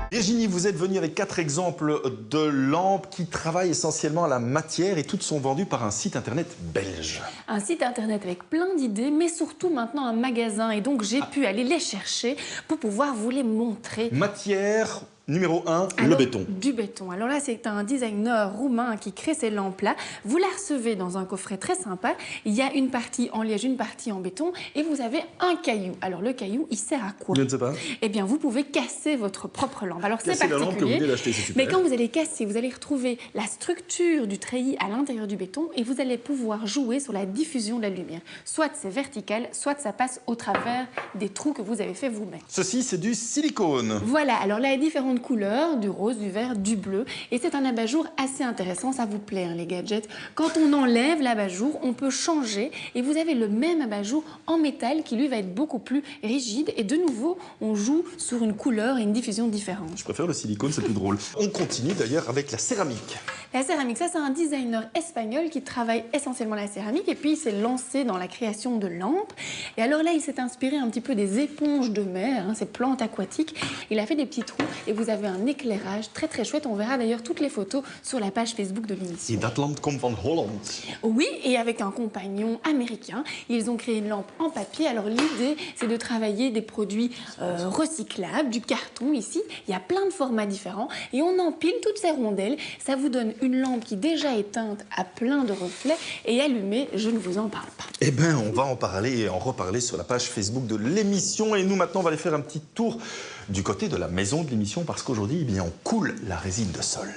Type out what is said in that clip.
Virginie, vous êtes venue avec 4 exemples de lampes qui travaillent essentiellement à la matière et toutes sont vendues par un site internet belge. Un site internet avec plein d'idées, mais surtout maintenant un magasin. Et donc j'ai pu aller les chercher pour pouvoir vous les montrer. Matière numéro 1, le béton. Du béton. Alors là, c'est un designer roumain qui crée ces lampes-là. Vous la recevez dans un coffret très sympa. Il y a une partie en liège, une partie en béton et vous avez un caillou. Alors le caillou, il sert à quoi? Je ne sais pas. Eh bien, vous pouvez casser votre propre lampe. Alors c'est Casser la lampe que vous particulier, venez d'acheter, c'est super. mais quand vous allez casser, vous allez retrouver la structure du treillis à l'intérieur du béton et vous allez pouvoir jouer sur la diffusion de la lumière. Soit c'est vertical, soit ça passe au travers des trous que vous avez fait vous-même. Ceci, c'est du silicone. Voilà, alors là, il y a différentes couleurs, du rose, du vert, du bleu. Et c'est un abat-jour assez intéressant, ça vous plaît, hein, les gadgets. Quand on enlève l'abat-jour, on peut changer et vous avez le même abat-jour en métal qui, lui, va être beaucoup plus rigide. Et de nouveau, on joue sur une couleur et une diffusion différente. Je préfère le silicone, c'est plus drôle. On continue d'ailleurs avec la céramique. La céramique, ça, c'est un designer espagnol qui travaille essentiellement la céramique et puis il s'est lancé dans la création de lampes. Et alors là, il s'est inspiré un petit peu des éponges de mer, hein, ces plantes aquatiques. Il a fait des petits trous et vous avez un éclairage très très chouette. On verra d'ailleurs toutes les photos sur la page Facebook de l'émission. Et dat land komt van Holland. Oui, et avec un compagnon américain, ils ont créé une lampe en papier. Alors l'idée, c'est de travailler des produits recyclables, du carton ici. Il y a plein de formats différents et on empile toutes ces rondelles. Ça vous donne une lampe qui déjà éteinte a plein de reflets et allumée, je ne vous en parle pas. Eh bien, on va en parler et en reparler sur la page Facebook de l'émission. Et nous, maintenant, on va aller faire un petit tour du côté de la maison de l'émission parce qu'aujourd'hui, eh bien, on coule la résine de sol.